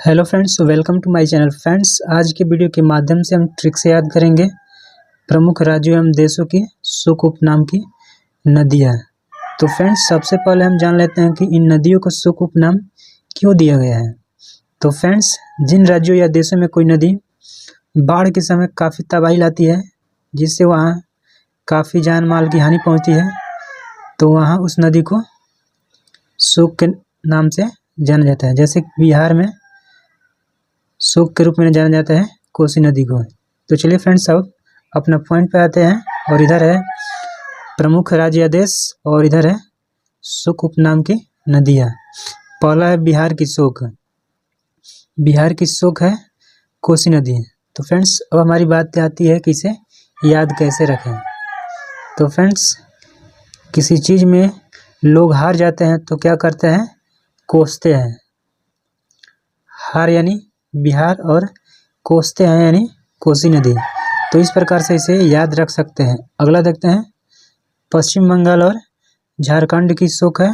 Hello friends, welcome to my channel. Friends, आज के video के माध्यम से हम ट्रिक से याद करेंगे प्रमुख राज्यों एवं देशों की सुख उपनाम की नदियाँ। तो फ्रेंड्स, सबसे पहले हम जान लेते हैं कि इन नदियों को सुख उपनाम क्यों दिया गया है। तो फ्रेंड्स, जिन राज्यों या देशों में कोई नदी बाढ़ के समय काफ़ी तबाही लाती है, जिससे वहाँ काफ़ी जान माल की हानि पहुँचती है, तो वहाँ उस नदी को सुख के नाम से जाना जाता है। जैसे बिहार में सुख के रूप में जाना जाता है कोसी नदी को। तो चलिए फ्रेंड्स, अब अपना पॉइंट पे आते हैं। और इधर है प्रमुख राज्य या देश और इधर है सुख उपनाम की नदियाँ। पहला है बिहार की सुख। बिहार की सुख है कोसी नदी। तो फ्रेंड्स, अब हमारी बात आती है कि इसे याद कैसे रखें। तो फ्रेंड्स, किसी चीज़ में लोग हार जाते हैं तो क्या करते हैं, कोसते हैं। हार यानी बिहार और कोसते हैं यानी कोसी नदी। तो इस प्रकार से इसे याद रख सकते हैं। अगला देखते हैं, पश्चिम बंगाल और झारखंड की सुख है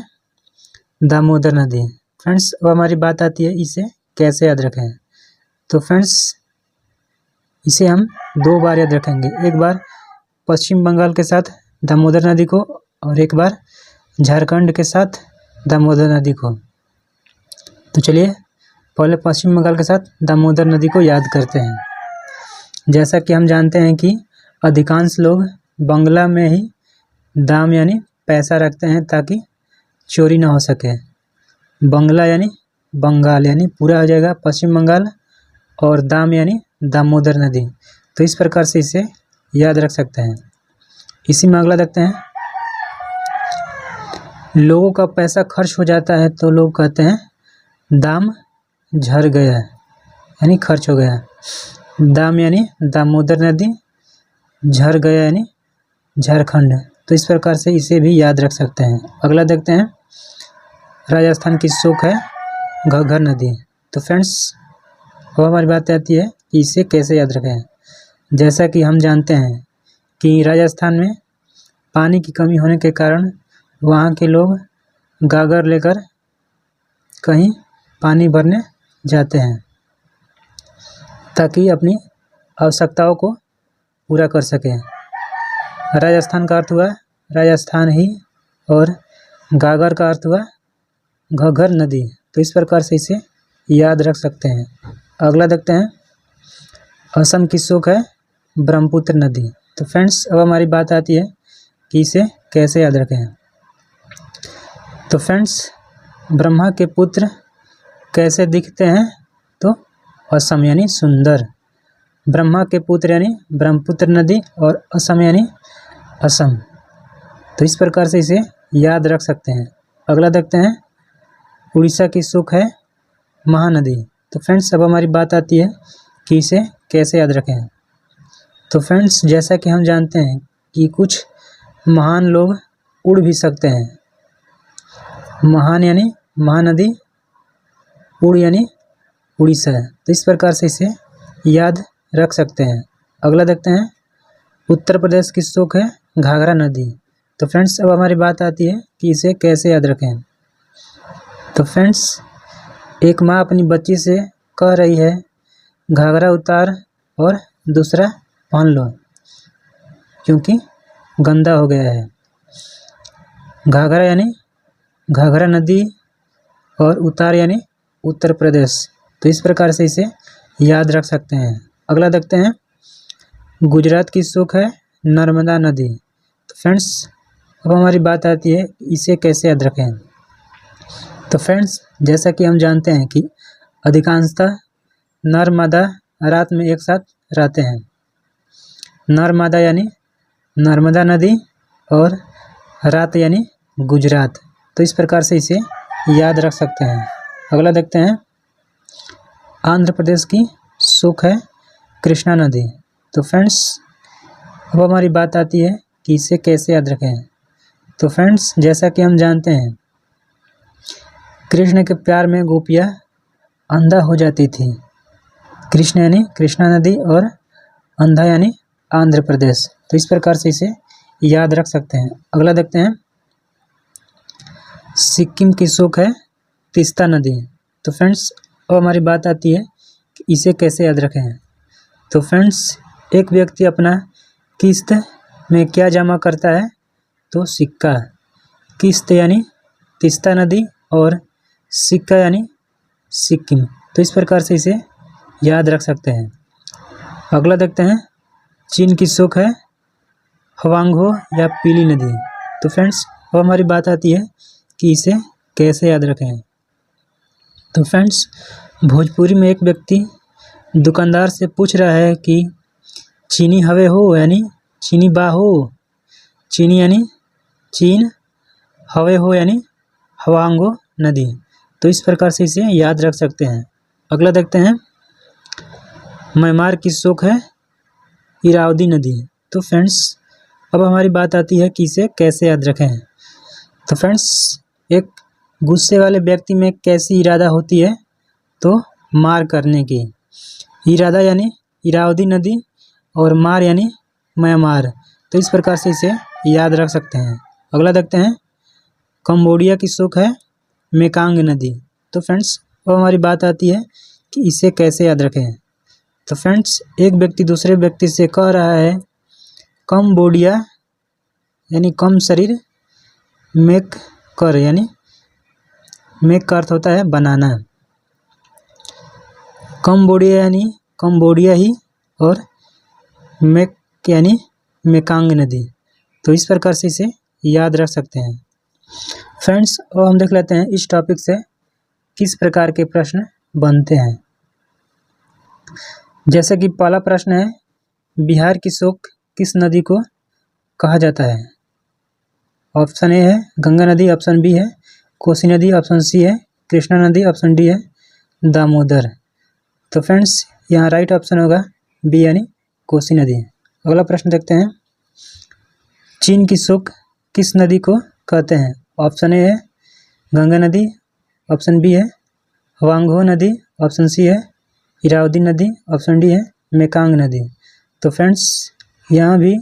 दामोदर नदी। फ्रेंड्स, अब हमारी बात आती है इसे कैसे याद रखें। तो फ्रेंड्स, इसे हम दो बार याद रखेंगे। एक बार पश्चिम बंगाल के साथ दामोदर नदी को और एक बार झारखंड के साथ दामोदर नदी को। तो चलिए पहले पश्चिम बंगाल के साथ दामोदर नदी को याद करते हैं। जैसा कि हम जानते हैं कि अधिकांश लोग बंगला में ही दाम यानी पैसा रखते हैं ताकि चोरी ना हो सके। बंगला यानी बंगाल यानी पूरा हो जाएगा पश्चिम बंगाल और दाम यानी दामोदर नदी। तो इस प्रकार से इसे याद रख सकते हैं। इसी में अगला देखते हैं, लोगों का पैसा खर्च हो जाता है तो लोग कहते हैं दाम झर गया यानी खर्च हो गया। दाम यानी दामोदर नदी, झर गया यानी झारखंड। तो इस प्रकार से इसे भी याद रख सकते हैं। अगला देखते हैं, राजस्थान की सुख है घग्गर नदी। तो फ्रेंड्स, अब हमारी बात आती है कि इसे कैसे याद रखें। जैसा कि हम जानते हैं कि राजस्थान में पानी की कमी होने के कारण वहाँ के लोग गागर लेकर कहीं पानी भरने जाते हैं ताकि अपनी आवश्यकताओं को पूरा कर सकें। राजस्थान का अर्थ हुआ राजस्थान ही और गागर का अर्थ हुआ घग्गर नदी। तो इस प्रकार से इसे याद रख सकते हैं। अगला देखते हैं, असम की सुख है ब्रह्मपुत्र नदी। तो फ्रेंड्स, अब हमारी बात आती है कि इसे कैसे याद रखें। तो फ्रेंड्स, ब्रह्मा के पुत्र कैसे दिखते हैं, तो असम यानी सुंदर। ब्रह्मा के पुत्र यानी ब्रह्मपुत्र नदी और असम यानी असम। तो इस प्रकार से इसे याद रख सकते हैं। अगला देखते हैं, उड़ीसा की सुख है महानदी। तो फ्रेंड्स, अब हमारी बात आती है कि इसे कैसे याद रखें। तो फ्रेंड्स, जैसा कि हम जानते हैं कि कुछ महान लोग उड़ भी सकते हैं। महान यानी महानदी, उड़ यानी उड़ीसा। तो इस प्रकार से इसे याद रख सकते हैं। अगला देखते हैं, उत्तर प्रदेश की सुख है घाघरा नदी। तो फ्रेंड्स, अब हमारी बात आती है कि इसे कैसे याद रखें। तो फ्रेंड्स, एक माँ अपनी बच्ची से कह रही है घाघरा उतार और दूसरा पहन लो क्योंकि गंदा हो गया है। घाघरा यानी घाघरा नदी और उतार यानी उत्तर प्रदेश। तो इस प्रकार से इसे याद रख सकते हैं। अगला देखते हैं, गुजरात की सुख है नर्मदा नदी। तो फ्रेंड्स, अब हमारी बात आती है इसे कैसे याद रखें। तो फ्रेंड्स, जैसा कि हम जानते हैं कि अधिकांशतः नर मादा रात में एक साथ रहते हैं। नर मादा यानी नर्मदा नदी और रात यानी गुजरात। तो इस प्रकार से इसे याद रख सकते हैं। अगला देखते हैं, आंध्र प्रदेश की सुख है कृष्णा नदी। तो फ्रेंड्स, अब हमारी बात आती है कि इसे कैसे याद रखें। तो फ्रेंड्स, जैसा कि हम जानते हैं कृष्ण के प्यार में गोपियाँ अंधा हो जाती थी। कृष्ण यानी कृष्णा नदी और अंधा यानी आंध्र प्रदेश। तो इस प्रकार से इसे याद रख सकते हैं। अगला देखते हैं, सिक्किम की सुख है तीस्ता नदी। तो फ्रेंड्स, अब हमारी बात आती है कि इसे कैसे याद रखें। तो फ्रेंड्स, एक व्यक्ति अपना किस्त में क्या जमा करता है? तो सिक्का। किस्त यानी तीस्ता नदी और सिक्का यानी सिक्किम। तो इस प्रकार से इसे याद रख सकते हैं। अगला देखते हैं, चीन की सुख है हवांगहो या पीली नदी। तो फ्रेंड्स, अब हमारी बात आती है कि इसे कैसे याद रखें। तो फ्रेंड्स, भोजपुरी में एक व्यक्ति दुकानदार से पूछ रहा है कि चीनी हवे हो यानी चीनी बा हो। चीनी यानी चीन, हवे हो यानी हवांगो नदी। तो इस प्रकार से इसे याद रख सकते हैं। अगला देखते हैं, म्यांमार की सुख है इरावदी नदी। तो फ्रेंड्स, अब हमारी बात आती है कि इसे कैसे याद रखें। तो फ्रेंड्स, एक गुस्से वाले व्यक्ति में कैसी इरादा होती है? तो मार करने की। इरादा यानी इरावदी नदी और मार यानी म्यांमार। तो इस प्रकार से इसे याद रख सकते हैं। अगला देखते हैं, कंबोडिया की सुख है मेकांग नदी। तो फ्रेंड्स, अब हमारी बात आती है कि इसे कैसे याद रखें। तो फ्रेंड्स, एक व्यक्ति दूसरे व्यक्ति से कह रहा है कंबोडिया यानी कम शरीर, मेक कर यानी मेक का अर्थ होता है बनाना। कंबोडिया यानी कंबोडिया ही और मेक यानी मेकांग नदी। तो इस प्रकार से इसे याद रख सकते हैं। फ्रेंड्स, अब हम देख लेते हैं इस टॉपिक से किस प्रकार के प्रश्न बनते हैं। जैसे कि पहला प्रश्न है, बिहार की शोक किस नदी को कहा जाता है? ऑप्शन ए है गंगा नदी, ऑप्शन बी है कोसी नदी, ऑप्शन सी है कृष्णा नदी, ऑप्शन डी है दामोदर। तो फ्रेंड्स, यहाँ राइट ऑप्शन होगा बी यानी कोसी नदी। अगला प्रश्न देखते हैं, चीन की शोक किस नदी को कहते हैं? ऑप्शन ए है गंगा नदी, ऑप्शन बी है हवांगहो नदी, ऑप्शन सी है इरावदी नदी, ऑप्शन डी है मेकांग नदी। तो फ्रेंड्स, यहाँ भी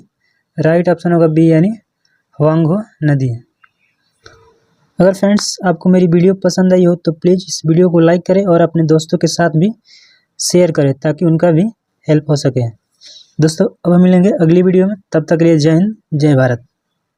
राइट ऑप्शन होगा बी यानी हवांगहो नदी। अगर फ्रेंड्स आपको मेरी वीडियो पसंद आई हो तो प्लीज़ इस वीडियो को लाइक करें और अपने दोस्तों के साथ भी शेयर करें ताकि उनका भी हेल्प हो सके। दोस्तों, अब हम मिलेंगे अगली वीडियो में, तब तक के लिए जय हिंद, जय भारत।